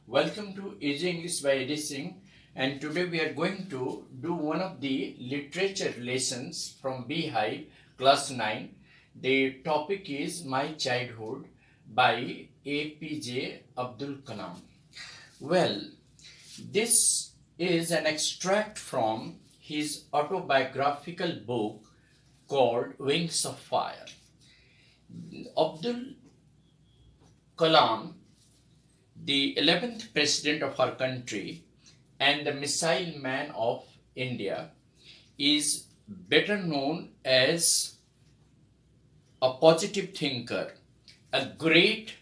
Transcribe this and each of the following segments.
Welcome to A.J English by Editing, and today we are going to do one of the literature lessons from Beehive class 9. The topic is My Childhood by A.P.J. Abdul Kalam. Well, this is an extract from his autobiographical book called Wings of Fire. Abdul Kalam, the 11th president of our country and the missile man of India, is better known as a positive thinker, a great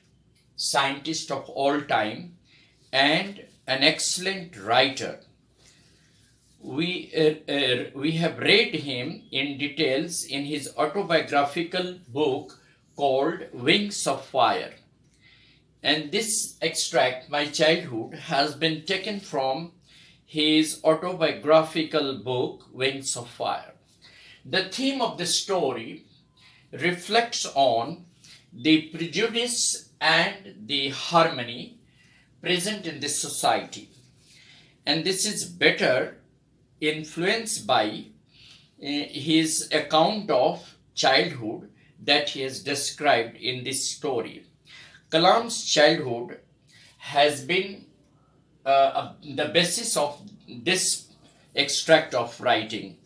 scientist of all time, and an excellent writer. We have read him in details in his autobiographical book called Wings of Fire. And this extract, My Childhood, has been taken from his autobiographical book, Wings of Fire. The theme of the story reflects on the prejudice and the harmony present in this society. And this is better influenced by his account of childhood that he has described in this story. Kalam's childhood has been the basis of this extract of writing.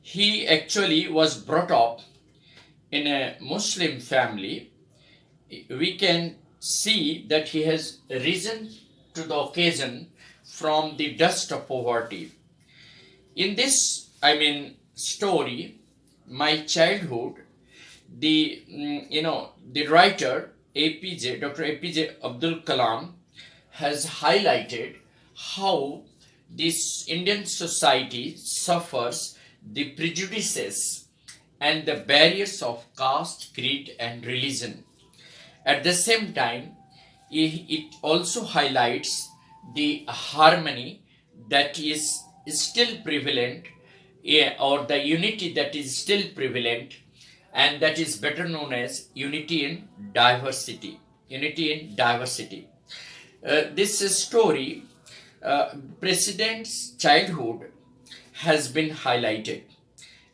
He actually was brought up in a Muslim family. We can see that he has risen to the occasion from the dust of poverty. In this, story, My Childhood, the writer Dr. A.P.J. Abdul Kalam has highlighted how this Indian society suffers the prejudices and the barriers of caste, creed, and religion. At the same time, it also highlights the harmony that is still prevalent, or the unity that is still prevalent, and that is better known as unity in diversity. This story, President's childhood, has been highlighted.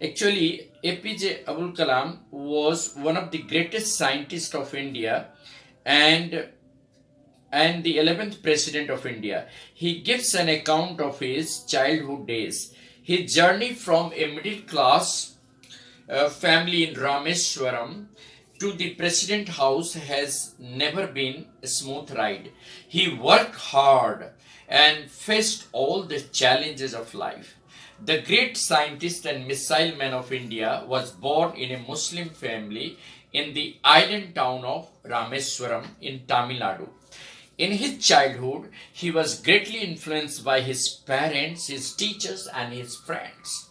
Actually, A.P.J. Abdul Kalam was one of the greatest scientists of India and the 11th president of India. He gives an account of his childhood days. His journey from a middle class family in Rameswaram to the president house has never been a smooth ride. He worked hard and faced all the challenges of life. The great scientist and missile man of India was born in a Muslim family in the island town of Rameswaram in Tamil Nadu. In his childhood, he was greatly influenced by his parents, his teachers, and his friends.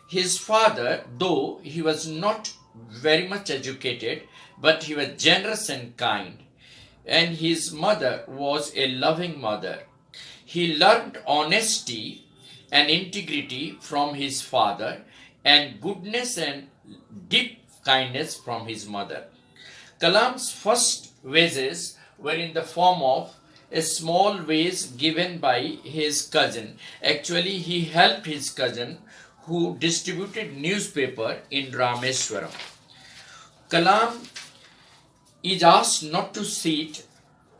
His father, though he was not very much educated, but he was generous and kind. And his mother was a loving mother. He learned honesty and integrity from his father, and goodness and deep kindness from his mother. Kalam's first wages were in the form of a small wage given by his cousin. Actually, he helped his cousin who distributed newspaper in Rameswaram. Kalam is asked not to sit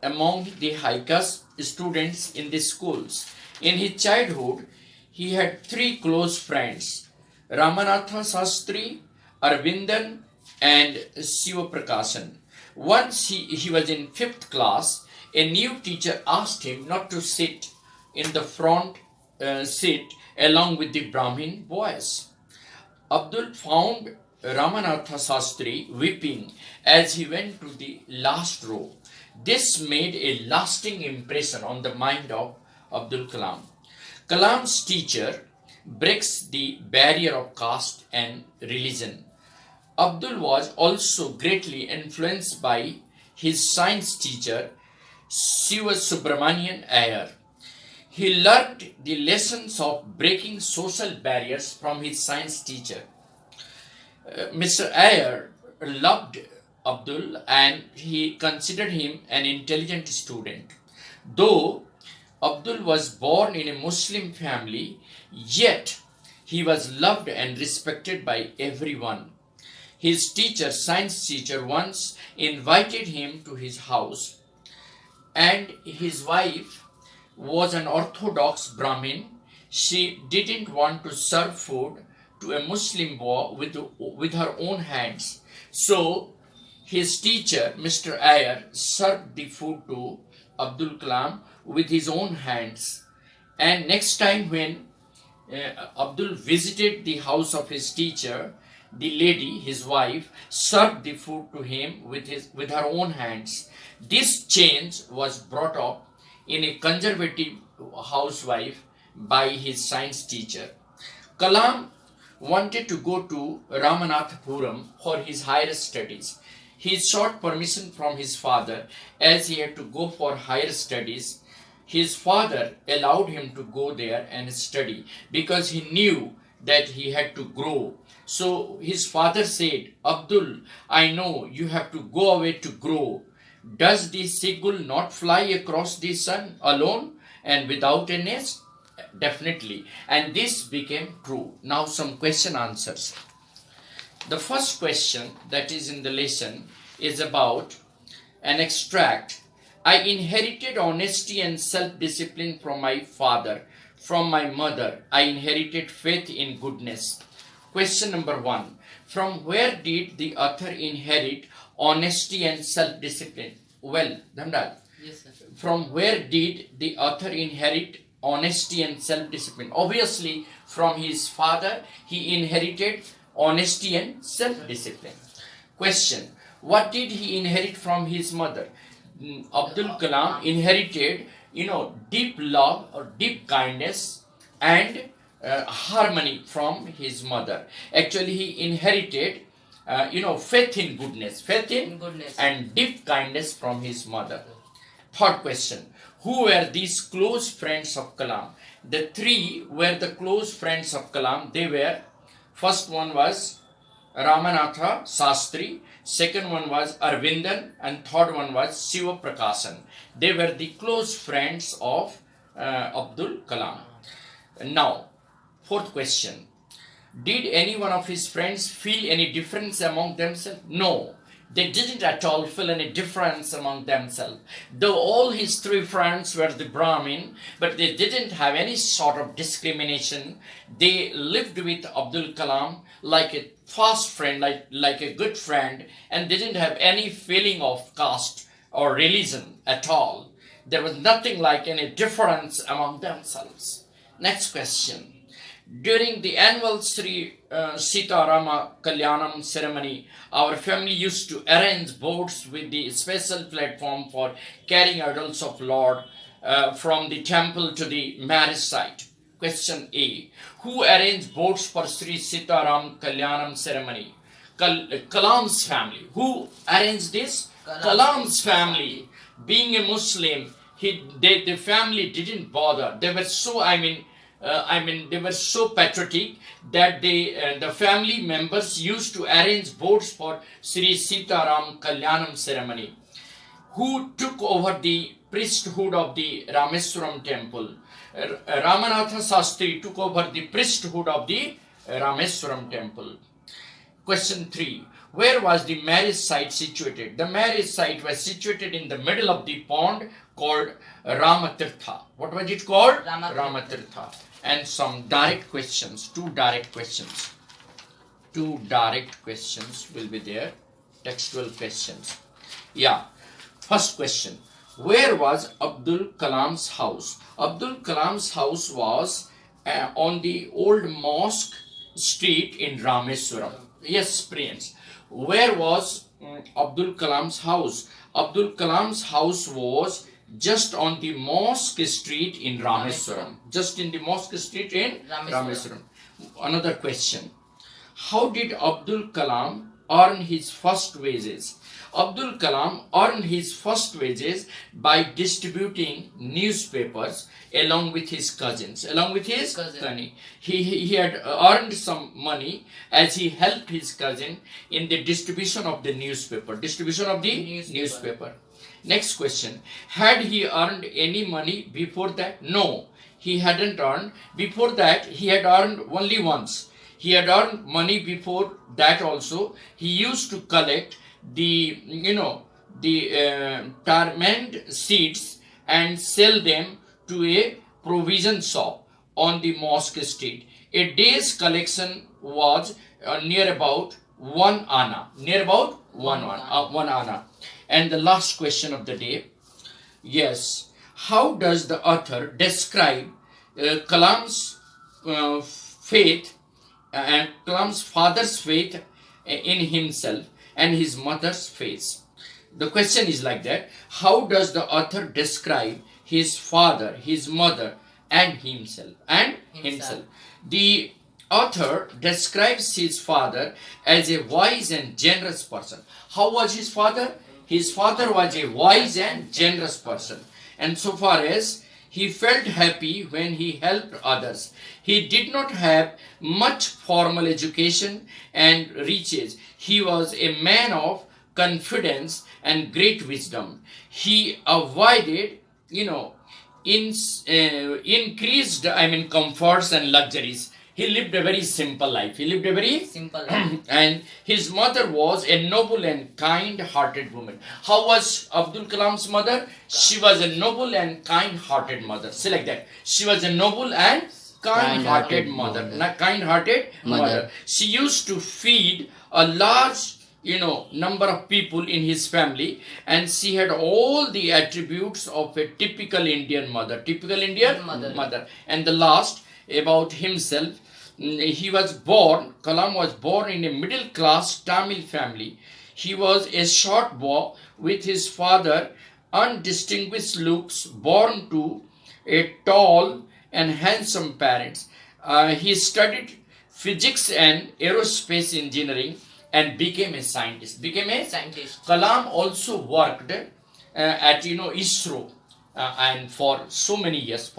among the high caste students in the schools. In his childhood, he had three close friends, Ramanatha Sastri, Arvindan, and Siva Prakasan. Once he was in 5th class, a new teacher asked him not to sit in the front seat along with the Brahmin boys. Abdul found Ramanatha Sastri weeping as he went to the last row. This made a lasting impression on the mind of Abdul Kalam. Kalam's teacher breaks the barrier of caste and religion. Abdul was also greatly influenced by his science teacher, Siva Subramanian Iyer. He learned the lessons of breaking social barriers from his science teacher. Mr. Ayer loved Abdul and he considered him an intelligent student. Though Abdul was born in a Muslim family, yet he was loved and respected by everyone. His teacher, science teacher, once invited him to his house, and his wife was an Orthodox Brahmin. She didn't want to serve food to a Muslim boy with her own hands. So his teacher, Mr. Ayer, served the food to Abdul Kalam with his own hands. And next time when Abdul visited the house of his teacher, the lady, his wife, served the food to him with her own hands. This change was brought up in a conservative housewife by his science teacher. Kalam wanted to go to Ramanathapuram for his higher studies. He sought permission from his father as he had to go for higher studies. His father allowed him to go there and study because he knew that he had to grow. So his father said, Abdul, I know you have to go away to grow. Does the seagull not fly across the sun alone and without a nest? Definitely. And this became true. Now some question answers. The first question that is in the lesson is about an extract. I inherited honesty and self-discipline from my father. From my mother, I inherited faith in goodness. Question number 1. From where did the author inherit honesty and self-discipline? Well, Dhamdal. Yes, sir. From where did the author inherit honesty and self-discipline? Obviously, from his father, he inherited honesty and self-discipline. Question. What did he inherit from his mother? Abdul Kalam inherited, deep love or deep kindness and harmony from his mother. Actually, he inherited, faith in goodness, and deep kindness from his mother. Third question. Who were these close friends of Kalam? The three were the close friends of Kalam. They were, first one was Ramanatha Sastri, second one was Arvindan, and third one was Shiva Prakasan. They were the close friends of Abdul Kalam. Now, fourth question. Did any one of his friends feel any difference among themselves? No, they didn't at all feel any difference among themselves. Though all his three friends were the Brahmin, but they didn't have any sort of discrimination. They lived with Abdul Kalam like a fast friend, like a good friend, and didn't have any feeling of caste or religion at all. There was nothing like any difference among themselves. Next question. During the annual Sri Sita Rama Kalyanam ceremony, our family used to arrange boats with the special platform for carrying idols of Lord from the temple to the marriage site. Question A. Who arranged boats for Sri Sita Ram Kalyanam ceremony? Kalam's family. Who arranged this? Kalam's family. Being a Muslim, the family didn't bother. They were so, they were so patriotic that the family members used to arrange boats for Sri Sita Ram Kalyanam ceremony. Who took over the priesthood of the Rameswaram temple? Ramanatha Sastri took over the priesthood of the Rameswaram temple. Question 3. Where was the marriage site situated? The marriage site was situated in the middle of the pond called Ramatirtha. What was it called? Ramatirtha. And some direct questions, two direct questions will be there, textual questions. Yeah. First question. Where was Abdul Kalam's house? Abdul Kalam's house was on the old mosque street in Rameswaram. Yes, Prince. Where was Abdul Kalam's house? Abdul Kalam's house was just on the mosque street in Rameswaram. Just in the mosque street in Rameswaram. Another question. How did Abdul Kalam earned his first wages? Abdul Kalam earned his first wages by distributing newspapers along with his cousins. Along with his cousin. He had earned some money as he helped his cousin in the distribution of the newspaper. Distribution of the newspaper. Next question. Had he earned any money before that? No, he hadn't earned. Before that, he had earned only once. He had earned money before that also. He used to collect the tamarind seeds and sell them to a provision shop on the mosque street. A day's collection was near about 1 anna. Near about 1 anna. And the last question of the day. Yes. How does the author describe Kalam's faith and Kalam's father's faith in himself and his mother's faith? The question is like that. How does the author describe his father, his mother, and himself? The author describes his father as a wise and generous person. How was his father? His father was a wise and generous person. And so far as he felt happy when he helped others. He did not have much formal education and riches. He was a man of confidence and great wisdom. He avoided, increased, comforts and luxuries. He lived a very simple life. And his mother was a noble and kind-hearted woman. How was Abdul Kalam's mother? She was a noble and kind-hearted mother. Say like that. She was a noble and kind-hearted mother. She used to feed a large number of people in his family, and she had all the attributes of a typical Indian mother. And the last, about himself, Kalam was born in a middle class Tamil family. He was a short boy with his father, undistinguished looks, born to a tall and handsome parents. He studied physics and aerospace engineering and became a scientist. Kalam also worked at ISRO. And for so many years,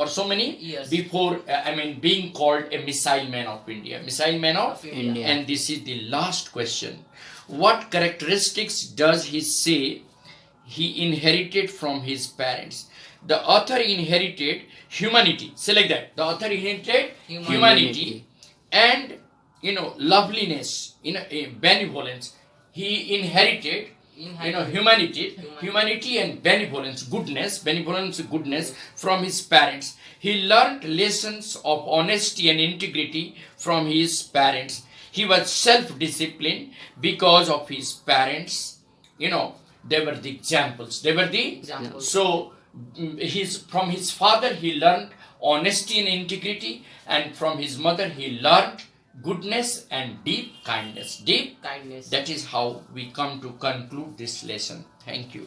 before being called a missile man of India. And this is the last question. What characteristics does he say he inherited from his parents? The author inherited humanity. Say like that. The author inherited humanity and loveliness, benevolence. He inherited humanity and goodness from his parents. He learned lessons of honesty and integrity from his parents. He was self-disciplined because of his parents. They were the examples. So from his father he learned honesty and integrity, and from his mother he learned goodness and deep kindness. That is how we come to conclude this lesson. Thank you.